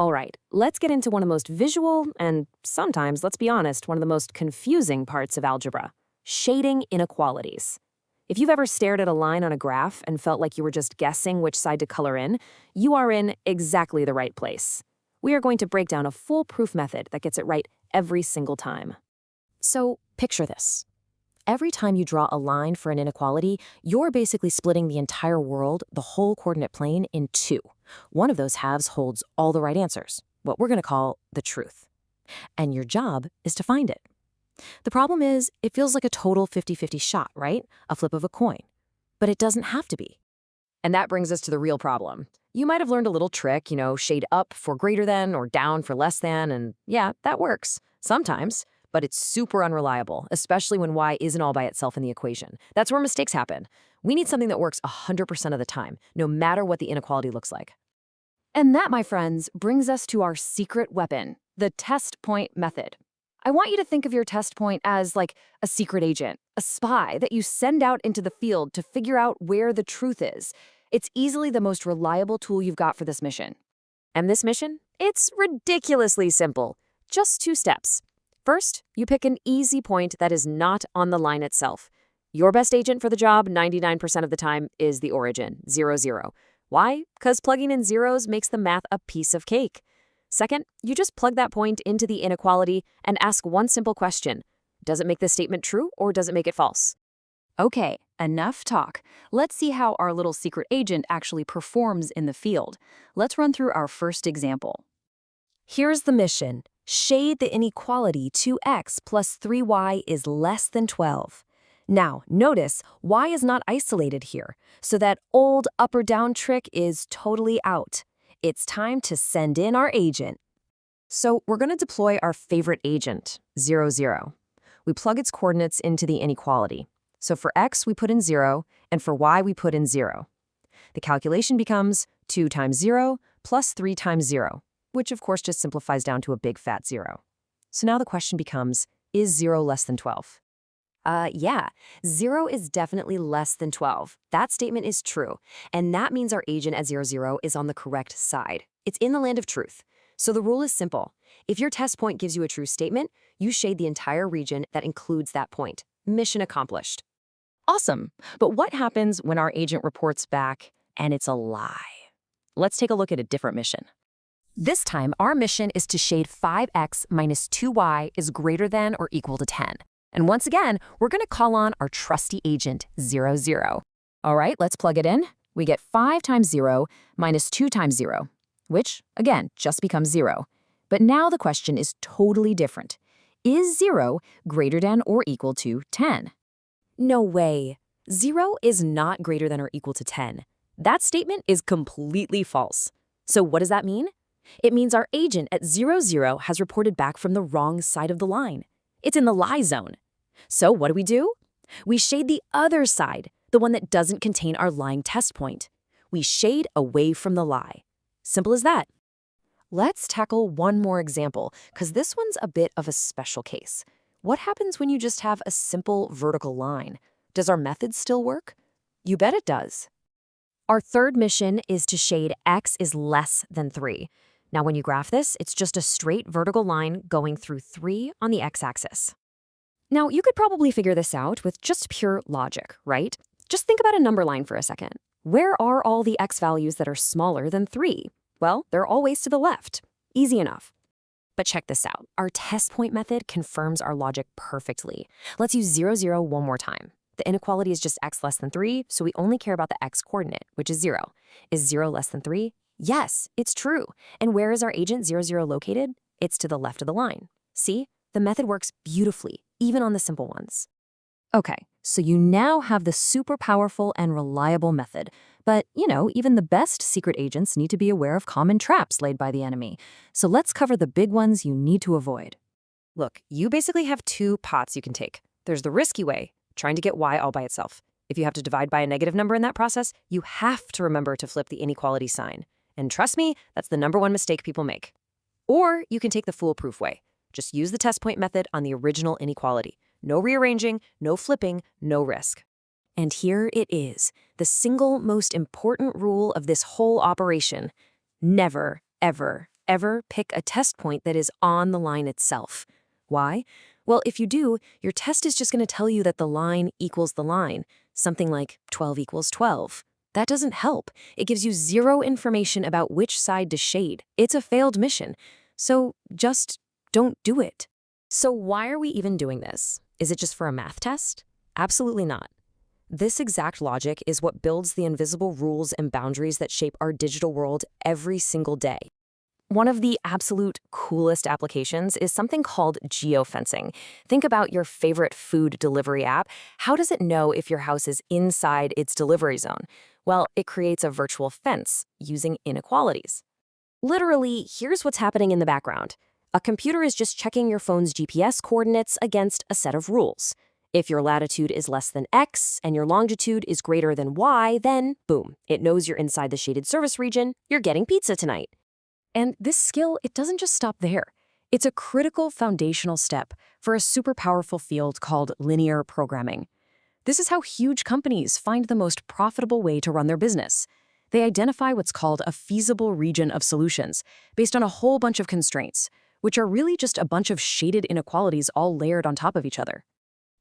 All right, let's get into one of the most visual and sometimes, let's be honest, one of the most confusing parts of algebra, shading inequalities. If you've ever stared at a line on a graph and felt like you were just guessing which side to color in, you are in exactly the right place. We are going to break down a foolproof method that gets it right every single time. So picture this. Every time you draw a line for an inequality, you're basically splitting the entire world, the whole coordinate plane, in two. One of those halves holds all the right answers, what we're going to call the truth. And your job is to find it. The problem is, it feels like a total 50-50 shot, right? A flip of a coin. But it doesn't have to be. And that brings us to the real problem. You might have learned a little trick, shade up for greater than or down for less than, and yeah, that works. Sometimes. But it's super unreliable, especially when y isn't all by itself in the equation. That's where mistakes happen. We need something that works 100% of the time, no matter what the inequality looks like. And that, my friends, brings us to our secret weapon, the test point method. I want you to think of your test point as like a secret agent, a spy that you send out into the field to figure out where the truth is. It's easily the most reliable tool you've got for this mission. And this mission? It's ridiculously simple. Just 2 steps. First, you pick an easy point that is not on the line itself. Your best agent for the job 99% of the time is the origin, 0, 0. Why? Because plugging in zeros makes the math a piece of cake. Second, you just plug that point into the inequality and ask one simple question. Does it make this statement true or does it make it false? Okay, enough talk. Let's see how our little secret agent actually performs in the field. Let's run through our first example. Here's the mission. Shade the inequality 2x plus 3y is less than 12. Now, notice y is not isolated here, so that old up or down trick is totally out. It's time to send in our agent. So we're going to deploy our favorite agent, 0, 0. We plug its coordinates into the inequality. So for x, we put in 0, and for y, we put in 0. The calculation becomes 2 times 0 plus 3 times 0. Which of course just simplifies down to a big fat 0. So now the question becomes, is 0 less than 12? Yeah, 0 is definitely less than 12. That statement is true, and that means our agent at 0, 0 is on the correct side. It's in the land of truth. So the rule is simple. If your test point gives you a true statement, you shade the entire region that includes that point. Mission accomplished. Awesome, but what happens when our agent reports back and it's a lie? Let's take a look at a different mission. This time, our mission is to shade 5x minus 2y is greater than or equal to 10. And once again, we're going to call on our trusty agent, 0, 0. All right, let's plug it in. We get 5 times 0 minus 2 times 0, which, again, just becomes 0. But now the question is totally different. Is 0 greater than or equal to 10? No way. 0 is not greater than or equal to 10. That statement is completely false. So what does that mean? It means our agent at 0, 0 has reported back from the wrong side of the line. It's in the lie zone. So what do? We shade the other side, the one that doesn't contain our lying test point. We shade away from the lie. Simple as that. Let's tackle one more example, because this one's a bit of a special case. What happens when you just have a simple vertical line? Does our method still work? You bet it does. Our third mission is to shade x is less than 3. Now, when you graph this, it's just a straight vertical line going through 3 on the x-axis. Now, you could probably figure this out with just pure logic, right? Just think about a number line for a second. Where are all the x values that are smaller than 3? Well, they're always to the left. Easy enough. But check this out. Our test point method confirms our logic perfectly. Let's use 0, 0 one more time. The inequality is just x less than 3, so we only care about the x coordinate, which is 0. Is 0 less than 3? Yes, it's true. And where is our agent 0, 0 located? It's to the left of the line. See? The method works beautifully, even on the simple ones. Okay, so you now have the super powerful and reliable method. But, even the best secret agents need to be aware of common traps laid by the enemy. So let's cover the big ones you need to avoid. Look, you basically have 2 pots you can take. There's the risky way, trying to get y all by itself. If you have to divide by a negative number in that process, you have to remember to flip the inequality sign. And trust me, that's the #1 mistake people make. Or you can take the foolproof way. Just use the test point method on the original inequality. No rearranging, no flipping, no risk. And here it is, the single most important rule of this whole operation. Never, ever, ever pick a test point that is on the line itself. Why? Well, if you do, your test is just going to tell you that the line equals the line, something like 12 equals 12. That doesn't help. It gives you zero information about which side to shade. It's a failed mission. So just don't do it. So why are we even doing this? Is it just for a math test? Absolutely not. This exact logic is what builds the invisible rules and boundaries that shape our digital world every single day. One of the absolute coolest applications is something called geofencing. Think about your favorite food delivery app. How does it know if your house is inside its delivery zone? Well, it creates a virtual fence using inequalities. Literally, here's what's happening in the background. A computer is just checking your phone's GPS coordinates against a set of rules. If your latitude is less than X and your longitude is greater than Y, then boom, it knows you're inside the shaded service region. You're getting pizza tonight. And this skill, it doesn't just stop there. It's a critical foundational step for a super powerful field called linear programming. This is how huge companies find the most profitable way to run their business. They identify what's called a feasible region of solutions based on a whole bunch of constraints, which are really just a bunch of shaded inequalities all layered on top of each other.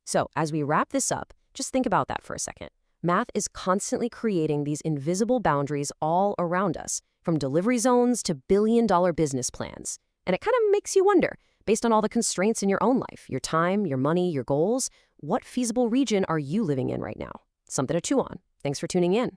So, as we wrap this up, just think about that for a second. Math is constantly creating these invisible boundaries all around us, from delivery zones to billion-dollar business plans. And it kind of makes you wonder, based on all the constraints in your own life, your time, your money, your goals, what feasible region are you living in right now? Something to chew on. Thanks for tuning in.